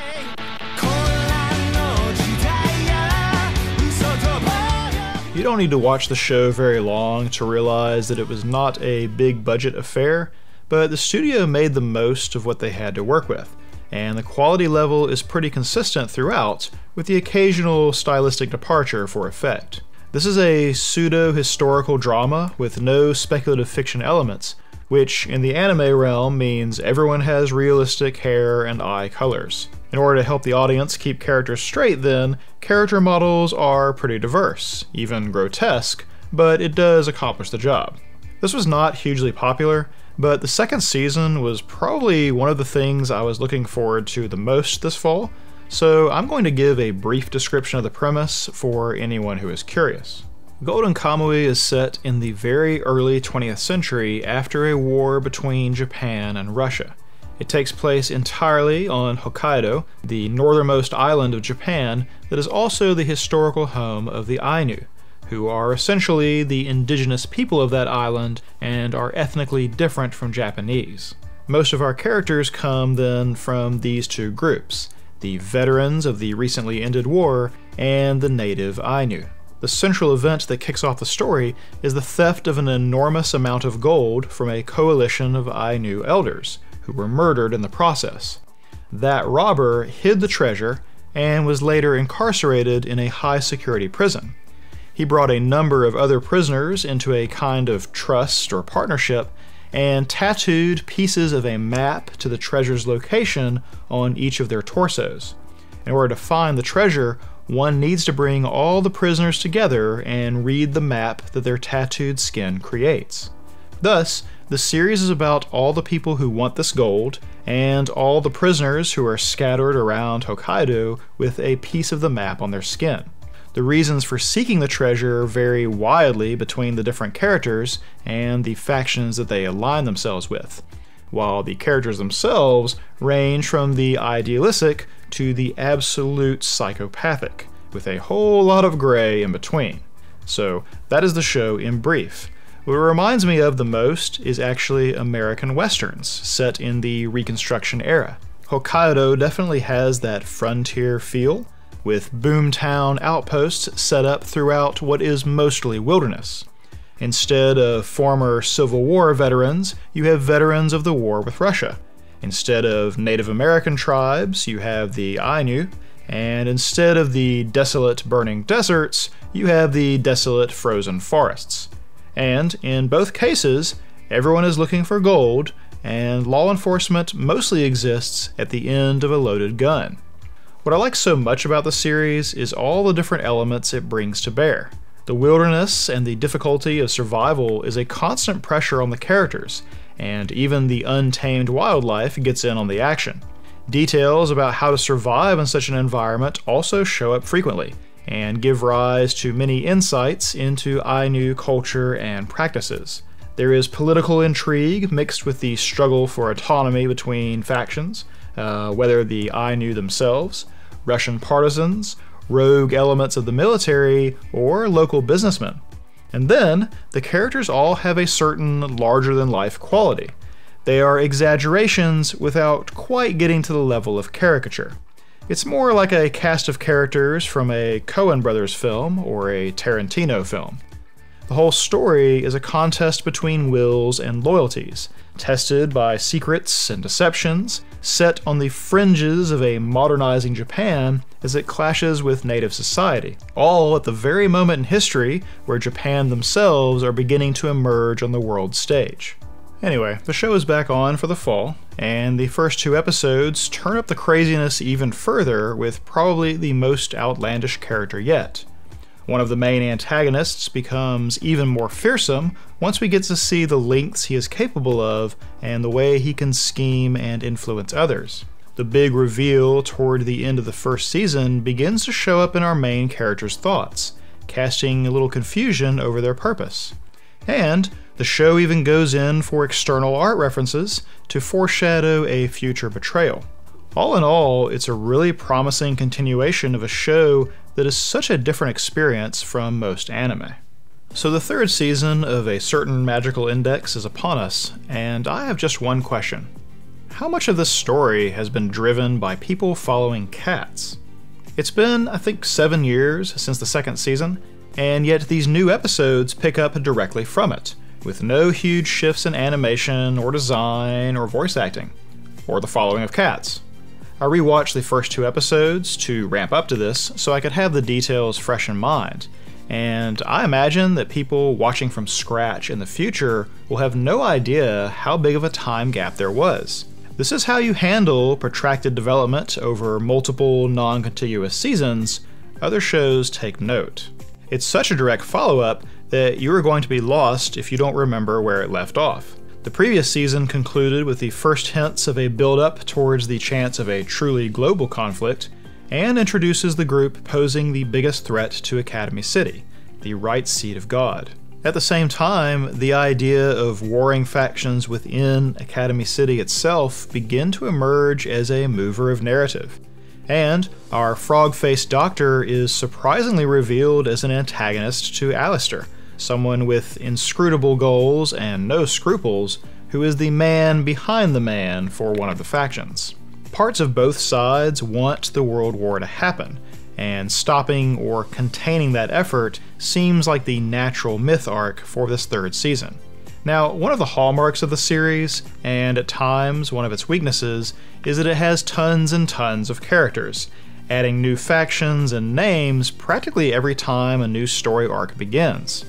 You don't need to watch the show very long to realize that it was not a big budget affair, but the studio made the most of what they had to work with, and the quality level is pretty consistent throughout, with the occasional stylistic departure for effect. This is a pseudo-historical drama with no speculative fiction elements, which in the anime realm means everyone has realistic hair and eye colors. In order to help the audience keep characters straight then, character models are pretty diverse, even grotesque, but it does accomplish the job. This was not hugely popular, but the second season was probably one of the things I was looking forward to the most this fall, so I'm going to give a brief description of the premise for anyone who is curious. Golden Kamuy is set in the very early 20th century after a war between Japan and Russia. It takes place entirely on Hokkaido, the northernmost island of Japan that is also the historical home of the Ainu, who are essentially the indigenous people of that island and are ethnically different from Japanese. Most of our characters come then from these two groups, the veterans of the recently ended war and the native Ainu. The central event that kicks off the story is the theft of an enormous amount of gold from a coalition of Ainu elders, who were murdered in the process. That robber hid the treasure and was later incarcerated in a high-security prison. He brought a number of other prisoners into a kind of trust or partnership and tattooed pieces of a map to the treasure's location on each of their torsos. In order to find the treasure, one needs to bring all the prisoners together and read the map that their tattooed skin creates. Thus, the series is about all the people who want this gold, and all the prisoners who are scattered around Hokkaido with a piece of the map on their skin. The reasons for seeking the treasure vary wildly between the different characters and the factions that they align themselves with, while the characters themselves range from the idealistic to the absolute psychopathic, with a whole lot of gray in between. So that is the show in brief. What it reminds me of the most is actually American westerns, set in the Reconstruction era. Hokkaido definitely has that frontier feel, with boomtown outposts set up throughout what is mostly wilderness. Instead of former Civil War veterans, you have veterans of the war with Russia. Instead of Native American tribes, you have the Ainu, and instead of the desolate burning deserts, you have the desolate frozen forests. And in both cases, everyone is looking for gold, and law enforcement mostly exists at the end of a loaded gun. What I like so much about the series is all the different elements it brings to bear. The wilderness and the difficulty of survival is a constant pressure on the characters, and even the untamed wildlife gets in on the action. Details about how to survive in such an environment also show up frequently, and give rise to many insights into Ainu culture and practices. There is political intrigue mixed with the struggle for autonomy between factions, whether the Ainu themselves, Russian partisans, rogue elements of the military, or local businessmen. And then, the characters all have a certain larger-than-life quality. They are exaggerations without quite getting to the level of caricature. It's more like a cast of characters from a Coen Brothers film or a Tarantino film. The whole story is a contest between wills and loyalties, tested by secrets and deceptions, set on the fringes of a modernizing Japan as it clashes with native society, all at the very moment in history where Japan themselves are beginning to emerge on the world stage. Anyway, the show is back on for the fall, and the first 2 episodes turn up the craziness even further with probably the most outlandish character yet. One of the main antagonists becomes even more fearsome once we get to see the lengths he is capable of and the way he can scheme and influence others. The big reveal toward the end of the first season begins to show up in our main character's thoughts, casting a little confusion over their purpose. And the show even goes in for external art references to foreshadow a future betrayal. All in all, it's a really promising continuation of a show that is such a different experience from most anime. So the 3rd season of A Certain Magical Index is upon us, and I have just one question. How much of this story has been driven by people following cats? It's been, I think, 7 years since the 2nd season, and yet these new episodes pick up directly from it, with no huge shifts in animation or design or voice acting, or the following of cats. I rewatched the first 2 episodes to ramp up to this so I could have the details fresh in mind, and I imagine that people watching from scratch in the future will have no idea how big of a time gap there was. This is how you handle protracted development over multiple non-contiguous seasons. Other shows take note. It's such a direct follow-up that you are going to be lost if you don't remember where it left off. The previous season concluded with the first hints of a build-up towards the chance of a truly global conflict, and introduces the group posing the biggest threat to Academy City, the right seat of God. At the same time, the idea of warring factions within Academy City itself begin to emerge as a mover of narrative. And our frog-faced doctor is surprisingly revealed as an antagonist to Alistair, someone with inscrutable goals and no scruples, who is the man behind the man for one of the factions. Parts of both sides want the World War to happen, and stopping or containing that effort seems like the natural myth arc for this 3rd season. Now, one of the hallmarks of the series, and at times one of its weaknesses, is that it has tons and tons of characters, adding new factions and names practically every time a new story arc begins.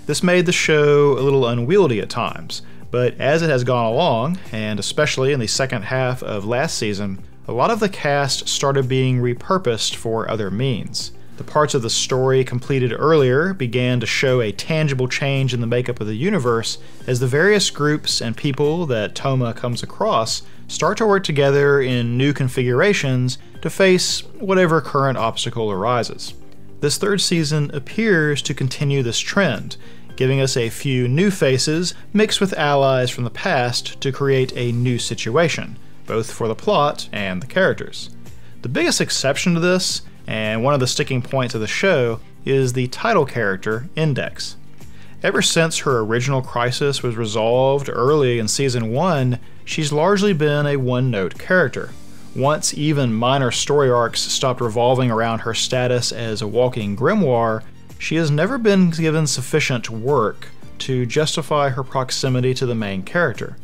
This made the show a little unwieldy at times, but as it has gone along, and especially in the second half of last season, a lot of the cast started being repurposed for other means. The parts of the story completed earlier began to show a tangible change in the makeup of the universe as the various groups and people that Toma comes across start to work together in new configurations to face whatever current obstacle arises. This 3rd season appears to continue this trend, giving us a few new faces mixed with allies from the past to create a new situation, both for the plot and the characters. The biggest exception to this, and one of the sticking points of the show, is the title character, Index. Ever since her original crisis was resolved early in Season 1, she's largely been a one-note character. Once even minor story arcs stopped revolving around her status as a walking grimoire, she has never been given sufficient work to justify her proximity to the main character.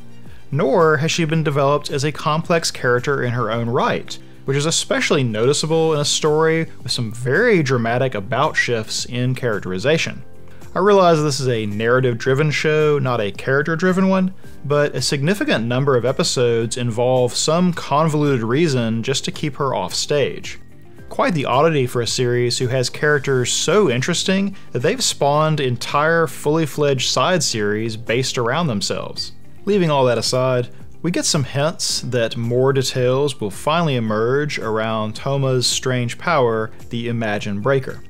Nor has she been developed as a complex character in her own right, which is especially noticeable in a story with some very dramatic about shifts in characterization. I realize this is a narrative-driven show, not a character-driven one, but a significant number of episodes involve some convoluted reason just to keep her off stage. Quite the oddity for a series who has characters so interesting that they've spawned entire fully fledged side series based around themselves. Leaving all that aside, we get some hints that more details will finally emerge around Toma's strange power, the Imagine Breaker.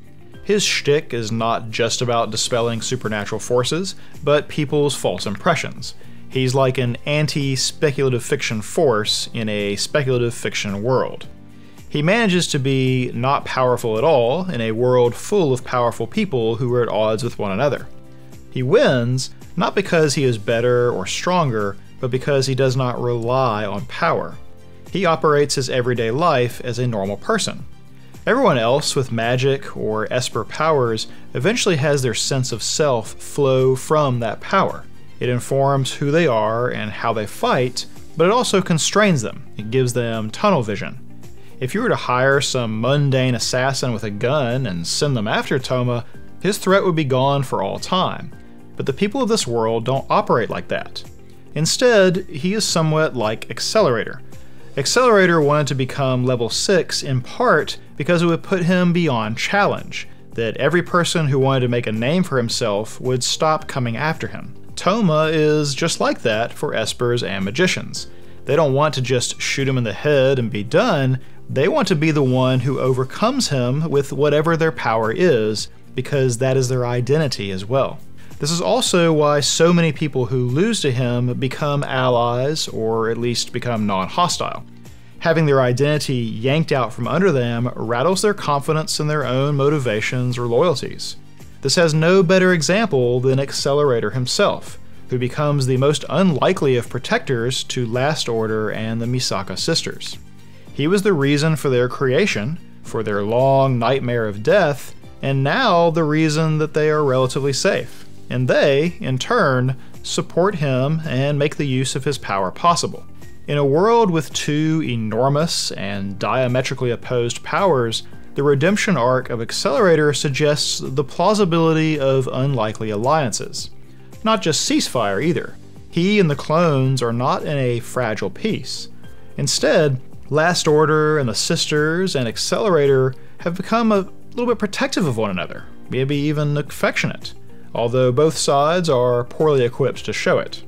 His shtick is not just about dispelling supernatural forces, but people's false impressions. He's like an anti-speculative fiction force in a speculative fiction world. He manages to be not powerful at all in a world full of powerful people who are at odds with one another. He wins not because he is better or stronger, but because he does not rely on power. He operates his everyday life as a normal person. Everyone else with magic or Esper powers eventually has their sense of self flow from that power. It informs who they are and how they fight, but it also constrains them. It gives them tunnel vision. If you were to hire some mundane assassin with a gun and send them after Toma, his threat would be gone for all time. But the people of this world don't operate like that. Instead, he is somewhat like Accelerator. Accelerator wanted to become level 6 in part because it would put him beyond challenge, that every person who wanted to make a name for himself would stop coming after him. Toma is just like that for Espers and magicians. They don't want to just shoot him in the head and be done, they want to be the one who overcomes him with whatever their power is, because that is their identity as well. This is also why so many people who lose to him become allies, or at least become non-hostile. Having their identity yanked out from under them rattles their confidence in their own motivations or loyalties. This has no better example than Accelerator himself, who becomes the most unlikely of protectors to Last Order and the Misaka sisters. He was the reason for their creation, for their long nightmare of death, and now the reason that they are relatively safe. And they, in turn, support him and make the use of his power possible. In a world with two enormous and diametrically opposed powers, the redemption arc of Accelerator suggests the plausibility of unlikely alliances. Not just ceasefire either. He and the clones are not in a fragile peace. Instead, Last Order and the Sisters and Accelerator have become a little bit protective of one another, maybe even affectionate, although both sides are poorly equipped to show it.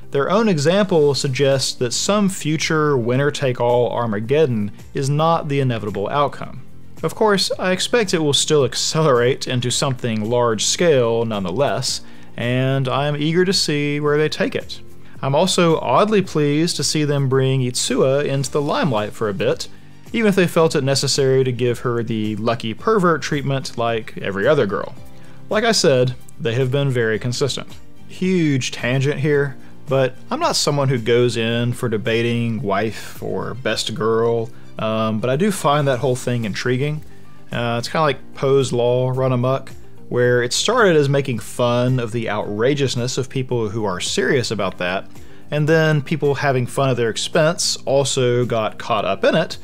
Their own example suggests that some future winner-take-all Armageddon is not the inevitable outcome. Of course, I expect it will still accelerate into something large-scale nonetheless, and I am eager to see where they take it. I'm also oddly pleased to see them bring Itsuha into the limelight for a bit, even if they felt it necessary to give her the lucky pervert treatment like every other girl. Like I said, they have been very consistent. Huge tangent here, but I'm not someone who goes in for debating wife or best girl, but I do find that whole thing intriguing. It's kind of like Poe's Law run amok, where it started as making fun of the outrageousness of people who are serious about that, and then people having fun at their expense also got caught up in it,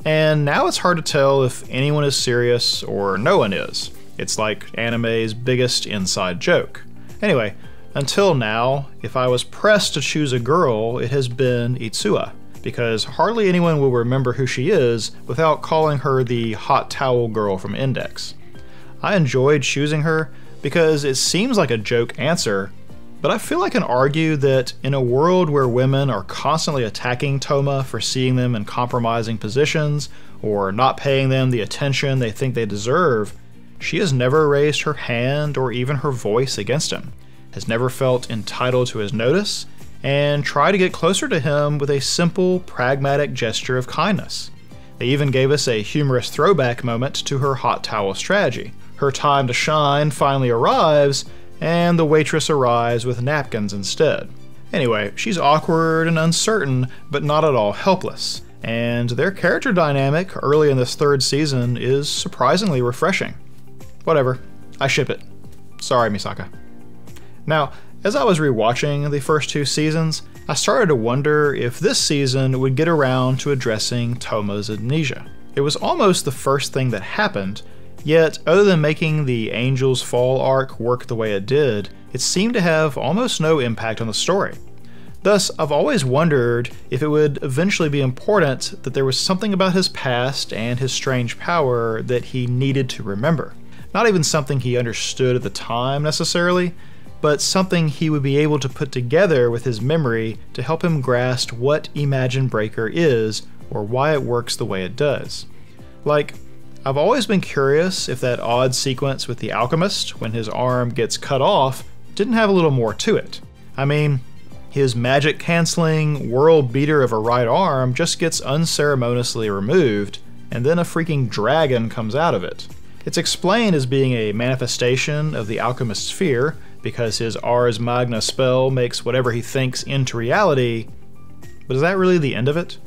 and now it's hard to tell if anyone is serious or no one is. It's like anime's biggest inside joke. Anyway, until now, if I was pressed to choose a girl, it has been Itsuha, because hardly anyone will remember who she is without calling her the hot towel girl from Index. I enjoyed choosing her because it seems like a joke answer, but I feel I can argue that in a world where women are constantly attacking Toma for seeing them in compromising positions or not paying them the attention they think they deserve, she has never raised her hand or even her voice against him, has never felt entitled to his notice, and tried to get closer to him with a simple, pragmatic gesture of kindness. They even gave us a humorous throwback moment to her hot towel strategy. Her time to shine finally arrives, and the waitress arrives with napkins instead. Anyway, she's awkward and uncertain, but not at all helpless, and their character dynamic early in this third season is surprisingly refreshing. Whatever, I ship it. Sorry, Misaka. Now, as I was rewatching the first two seasons, I started to wonder if this season would get around to addressing Toma's amnesia. It was almost the first thing that happened, yet other than making the Angel's Fall arc work the way it did, it seemed to have almost no impact on the story. Thus, I've always wondered if it would eventually be important that there was something about his past and his strange power that he needed to remember. Not even something he understood at the time necessarily, but something he would be able to put together with his memory to help him grasp what Imagine Breaker is or why it works the way it does. Like, I've always been curious if that odd sequence with the alchemist when his arm gets cut off didn't have a little more to it. I mean, his magic-canceling world beater of a right arm just gets unceremoniously removed, and then a freaking dragon comes out of it. It's explained as being a manifestation of the alchemist's fear, because his Ars Magna spell makes whatever he thinks into reality, but is that really the end of it?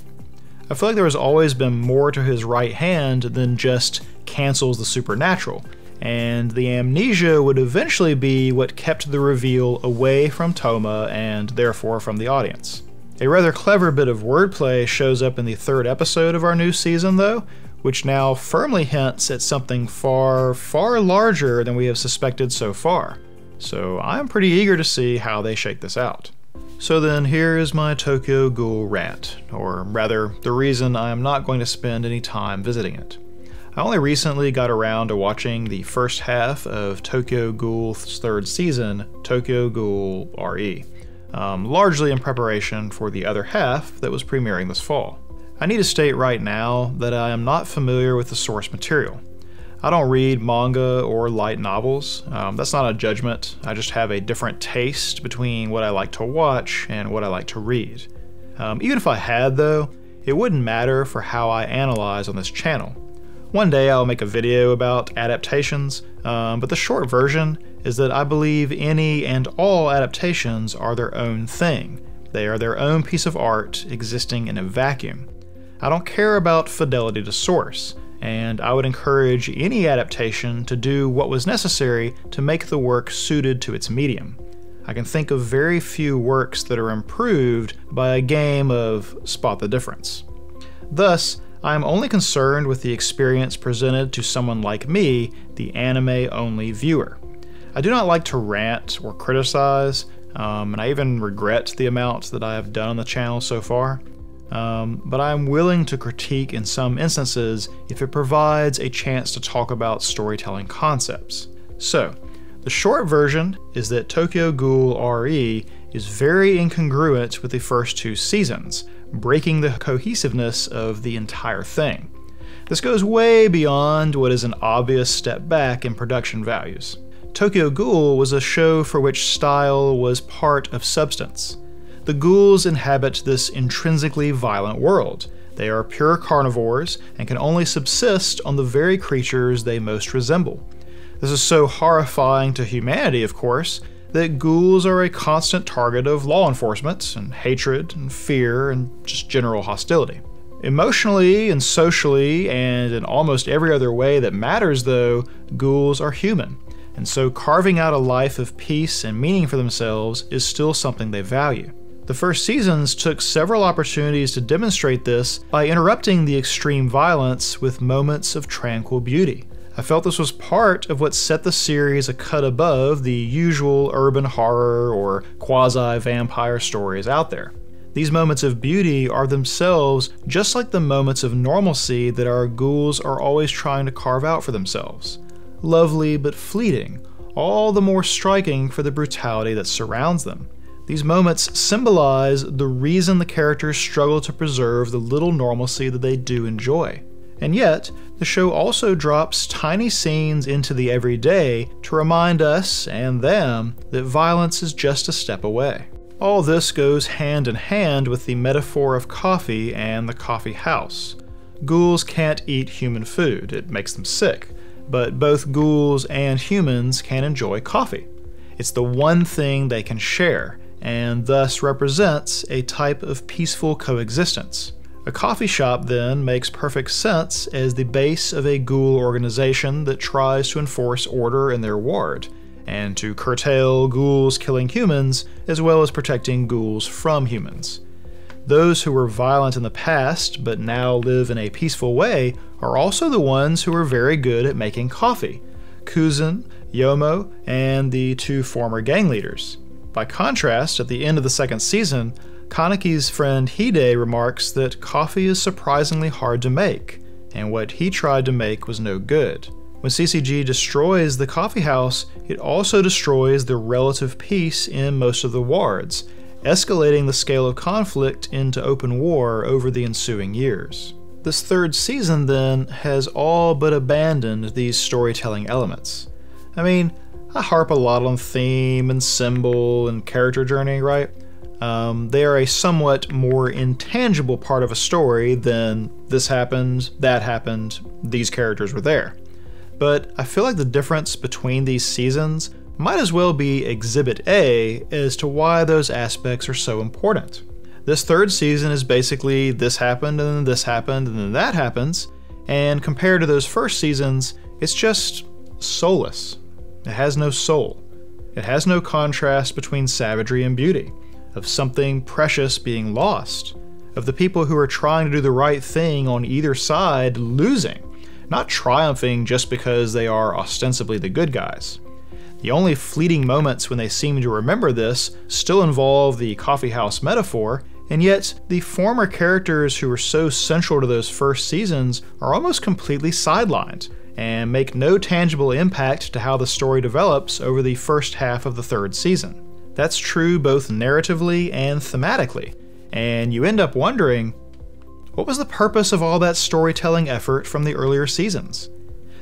I feel like there has always been more to his right hand than just cancels the supernatural, and the amnesia would eventually be what kept the reveal away from Toma and therefore from the audience. A rather clever bit of wordplay shows up in the 3rd episode of our new season though, which now firmly hints at something far, far larger than we have suspected so far. So I'm pretty eager to see how they shake this out. So then here is my Tokyo Ghoul rant, or rather, the reason I am not going to spend any time visiting it. I only recently got around to watching the first half of Tokyo Ghoul's 3rd season, Tokyo Ghoul RE, largely in preparation for the other half that was premiering this fall. I need to state right now that I am not familiar with the source material. I don't read manga or light novels. That's not a judgment. I just have a different taste between what I like to watch and what I like to read. Even if I had though, it wouldn't matter for how I analyze on this channel. One day I'll make a video about adaptations, but the short version is that I believe any and all adaptations are their own thing. They are their own piece of art existing in a vacuum. I don't care about fidelity to source, and I would encourage any adaptation to do what was necessary to make the work suited to its medium. I can think of very few works that are improved by a game of spot the difference. Thus, I am only concerned with the experience presented to someone like me, the anime-only viewer. I do not like to rant or criticize, and I even regret the amount that I have done on the channel so far. But I'm willing to critique in some instances if it provides a chance to talk about storytelling concepts. So, the short version is that Tokyo Ghoul RE is very incongruent with the first 2 seasons, breaking the cohesiveness of the entire thing. This goes way beyond what is an obvious step back in production values. Tokyo Ghoul was a show for which style was part of substance. The ghouls inhabit this intrinsically violent world. They are pure carnivores and can only subsist on the very creatures they most resemble. This is so horrifying to humanity, of course, that ghouls are a constant target of law enforcement and hatred and fear and just general hostility. Emotionally and socially and in almost every other way that matters though, ghouls are human, and so carving out a life of peace and meaning for themselves is still something they value. The first seasons took several opportunities to demonstrate this by interrupting the extreme violence with moments of tranquil beauty. I felt this was part of what set the series a cut above the usual urban horror or quasi-vampire stories out there. These moments of beauty are themselves just like the moments of normalcy that our ghouls are always trying to carve out for themselves. Lovely but fleeting, all the more striking for the brutality that surrounds them. These moments symbolize the reason the characters struggle to preserve the little normalcy that they do enjoy. And yet, the show also drops tiny scenes into the everyday to remind us, and them, that violence is just a step away. All this goes hand in hand with the metaphor of coffee and the coffee house. Ghouls can't eat human food, it makes them sick, but both ghouls and humans can enjoy coffee. It's the one thing they can share, and thus represents a type of peaceful coexistence. A coffee shop then makes perfect sense as the base of a ghoul organization that tries to enforce order in their ward, and to curtail ghouls killing humans, as well as protecting ghouls from humans. Those who were violent in the past, but now live in a peaceful way, are also the ones who are very good at making coffee: Kuzan, Yomo, and the 2 former gang leaders. By contrast, at the end of the 2nd season, Kaneki's friend Hide remarks that coffee is surprisingly hard to make, and what he tried to make was no good. When CCG destroys the coffee house, it also destroys the relative peace in most of the wards, escalating the scale of conflict into open war over the ensuing years. This 3rd season, then, has all but abandoned these storytelling elements. I mean, I harp a lot on theme and symbol and character journey, right? They are a somewhat more intangible part of a story than this happened, that happened, these characters were there. But I feel like the difference between these seasons might as well be Exhibit A as to why those aspects are so important. This third season is basically this happened, and then this happened, and then that happens, and compared to those first seasons, it's just soulless. It has no soul. It has no contrast between savagery and beauty, of something precious being lost, of the people who are trying to do the right thing on either side losing, not triumphing just because they are ostensibly the good guys. The only fleeting moments when they seem to remember this still involve the coffeehouse metaphor, and yet the former characters who were so central to those first seasons are almost completely sidelined, and make no tangible impact to how the story develops over the first half of the third season. That's true both narratively and thematically, and you end up wondering, what was the purpose of all that storytelling effort from the earlier seasons?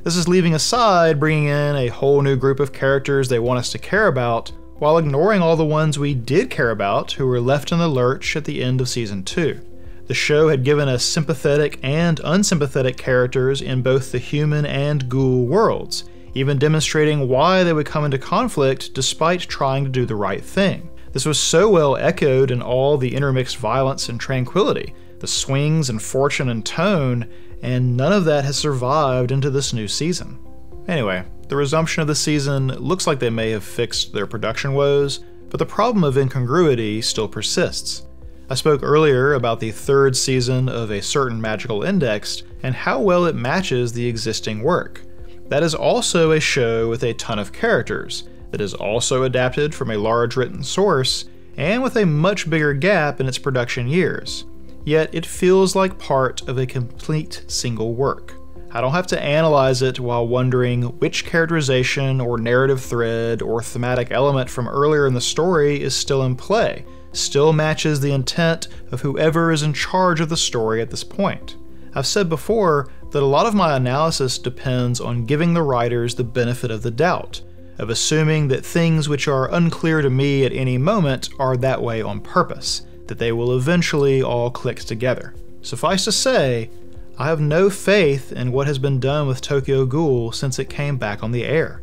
This is leaving aside bringing in a whole new group of characters they want us to care about, while ignoring all the ones we did care about who were left in the lurch at the end of Season 2. The show had given us sympathetic and unsympathetic characters in both the human and ghoul worlds, even demonstrating why they would come into conflict despite trying to do the right thing. This was so well echoed in all the intermixed violence and tranquility, the swings in fortune and tone, and none of that has survived into this new season. Anyway, the resumption of the season looks like they may have fixed their production woes, but the problem of incongruity still persists. I spoke earlier about the third season of A Certain Magical Index and how well it matches the existing work. That is also a show with a ton of characters, that is also adapted from a large written source, and with a much bigger gap in its production years. Yet it feels like part of a complete single work. I don't have to analyze it while wondering which characterization or narrative thread or thematic element from earlier in the story is still in play, still matches the intent of whoever is in charge of the story at this point. I've said before that a lot of my analysis depends on giving the writers the benefit of the doubt, of assuming that things which are unclear to me at any moment are that way on purpose, that they will eventually all click together. Suffice to say, I have no faith in what has been done with Tokyo Ghoul since it came back on the air.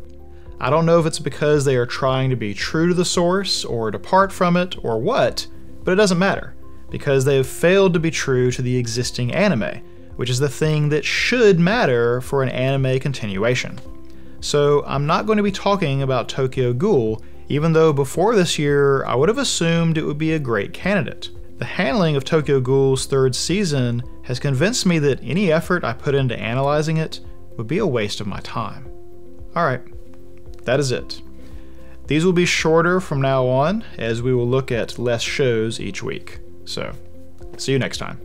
I don't know if it's because they are trying to be true to the source or depart from it or what, but it doesn't matter, because they have failed to be true to the existing anime, which is the thing that should matter for an anime continuation. So I'm not going to be talking about Tokyo Ghoul, even though before this year I would have assumed it would be a great candidate. The handling of Tokyo Ghoul's third season has convinced me that any effort I put into analyzing it would be a waste of my time. Alright, that is it. These will be shorter from now on, as we will look at less shows each week. So, see you next time.